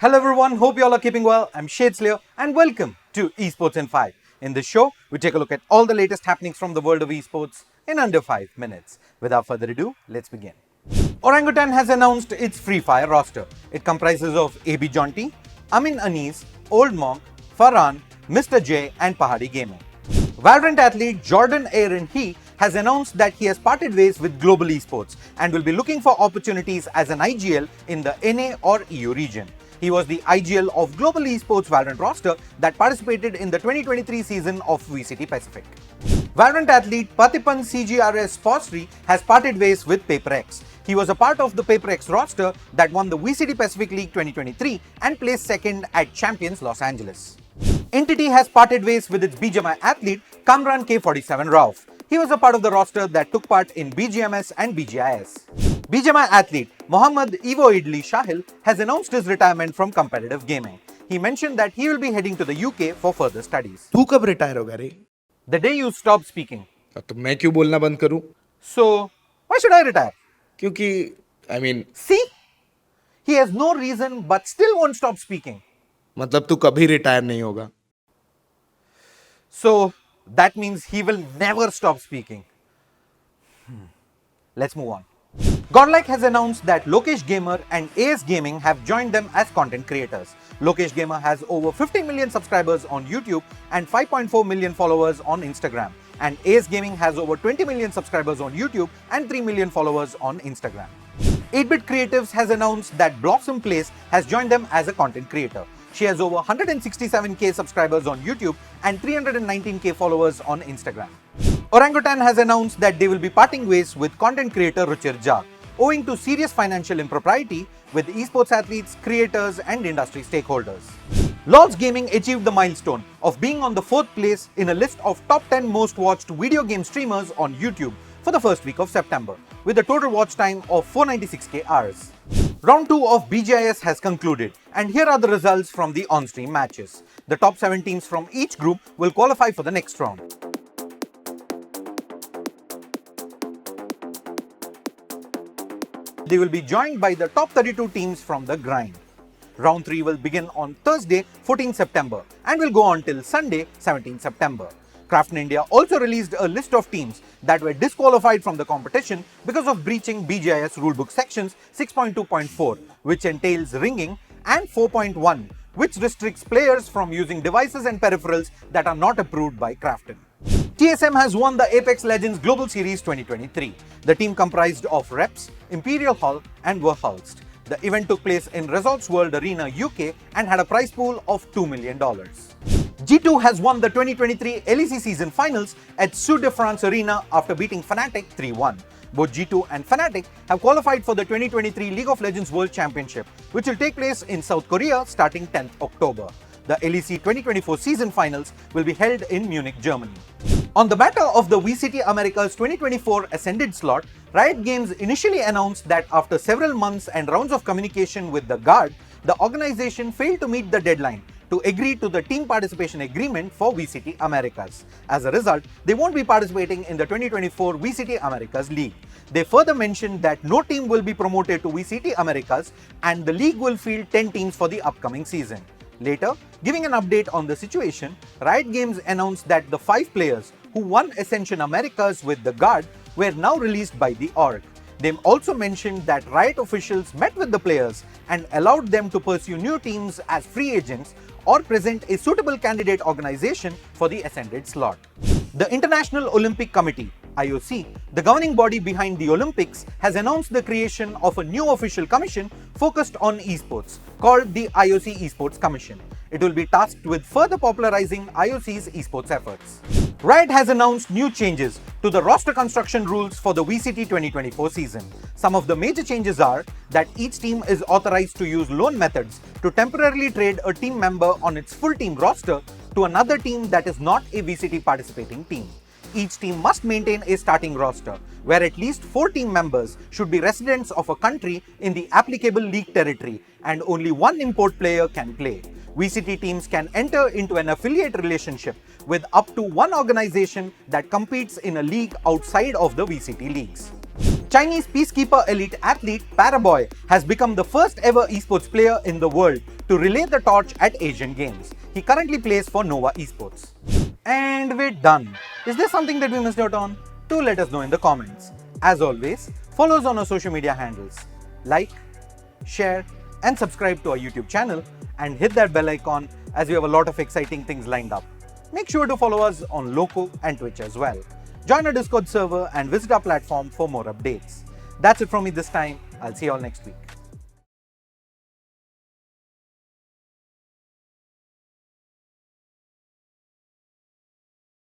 Hello everyone, hope you all are keeping well. I'm Shadesleer and welcome to Esports in 5. In this show, we take a look at all the latest happenings from the world of esports in under 5 minutes. Without further ado, let's begin. Orangutan has announced its FreeFire roster. It comprises of AB Jonty, Amin Anis, Old Monk, Farhan, Mr. J and Pahadi Gaming. Valorant athlete Jordan Ayrin has announced that he has parted ways with Global Esports and will be looking for opportunities as an IGL in the NA or EU region. He was the IGL of Global Esports Valorant roster that participated in the 2023 season of VCT Pacific. Valorant athlete Patipan CGRS Posri has parted ways with PRX. He was a part of the PRX roster that won the VCT Pacific League 2023 and placed second at Champions Los Angeles. Entity has parted ways with its BGMI athlete Kamran K47 Rauf. He was a part of the roster that took part in BGMS and BGIS. BGMI athlete Mohammad Evoo Idli Shahil has announced his retirement from competitive gaming. He mentioned that he will be heading to the UK for further studies. तू कब retire होगा रे? The day you stop speaking. तो मैं क्यों बोलना बंद करूं? So, why should I retire? क्योंकि See? He has no reason but still won't stop speaking. मतलब तू कभी रिटायर नहीं होगा. So, that means he will never stop speaking. Let's move on. Godlike has announced that Lokesh Gamer and AS Gaming have joined them as content creators. Lokesh Gamer has over 50 million subscribers on YouTube and 5.4 million followers on Instagram. And AS Gaming has over 20 million subscribers on YouTube and 3 million followers on Instagram. 8-Bit Creatives has announced that Blossom Place has joined them as a content creator. She has over 167k subscribers on YouTube and 319k followers on Instagram. Orangutan has announced that they will be parting ways with content creator Ruchir Jha, owing to serious financial impropriety with esports athletes, creators and industry stakeholders. Lolzz Gaming achieved the milestone of being on the 4th place in a list of top 10 most watched video game streamers on YouTube for the first week of September, with a total watch time of 496k hours. Round 2 of BGIS has concluded, and here are the results from the on-stream matches. The top 7 teams from each group will qualify for the next round. They will be joined by the top 32 teams from the grind. Round 3 will begin on Thursday, 14 September and will go on till Sunday, 17 September. Krafton India also released a list of teams that were disqualified from the competition because of breaching BGIS rulebook sections 6.2.4, which entails ringing, and 4.1, which restricts players from using devices and peripherals that are not approved by Krafton. TSM has won the Apex Legends Global Series 2023. The team comprised of Reps, Imperial Hall and Verhulst. The event took place in Resorts World Arena, UK and had a prize pool of $2 million. G2 has won the 2023 LEC season finals at Stade de France Arena after beating Fnatic 3-1. Both G2 and Fnatic have qualified for the 2023 League of Legends World Championship, which will take place in South Korea starting 10th October. The LEC 2024 season finals will be held in Munich, Germany. On the matter of the VCT Americas 2024 Ascended slot, Riot Games initially announced that after several months and rounds of communication with the Guard, the organization failed to meet the deadline to agree to the team participation agreement for VCT Americas. As a result, they won't be participating in the 2024 VCT Americas League. They further mentioned that no team will be promoted to VCT Americas and the league will field 10 teams for the upcoming season. Later, giving an update on the situation, Riot Games announced that the 5 players who won Ascension Americas with the Guard were now released by the org. They also mentioned that Riot officials met with the players and allowed them to pursue new teams as free agents or present a suitable candidate organization for the Ascended slot. The International Olympic Committee, IOC, the governing body behind the Olympics, has announced the creation of a new official commission focused on esports called the IOC Esports Commission. It will be tasked with further popularizing IOC's esports efforts. Riot has announced new changes to the roster construction rules for the VCT 2024 season. Some of the major changes are that each team is authorized to use loan methods to temporarily trade a team member on its full team roster to another team that is not a VCT participating team. Each team must maintain a starting roster, where at least 4 team members should be residents of a country in the applicable league territory and only 1 import player can play. VCT teams can enter into an affiliate relationship with up to 1 organization that competes in a league outside of the VCT leagues. Chinese peacekeeper elite athlete Paraboy has become the first ever esports player in the world to relay the torch at Asian Games. He currently plays for Nova Esports. And we're done. Is there something that we missed out on? Do let us know in the comments. As always, follow us on our social media handles. Like, share and subscribe to our YouTube channel and hit that bell icon as we have a lot of exciting things lined up. Make sure to follow us on Loco and Twitch as well. Join our Discord server and visit our platform for more updates. That's it from me this time. I'll see you all next week.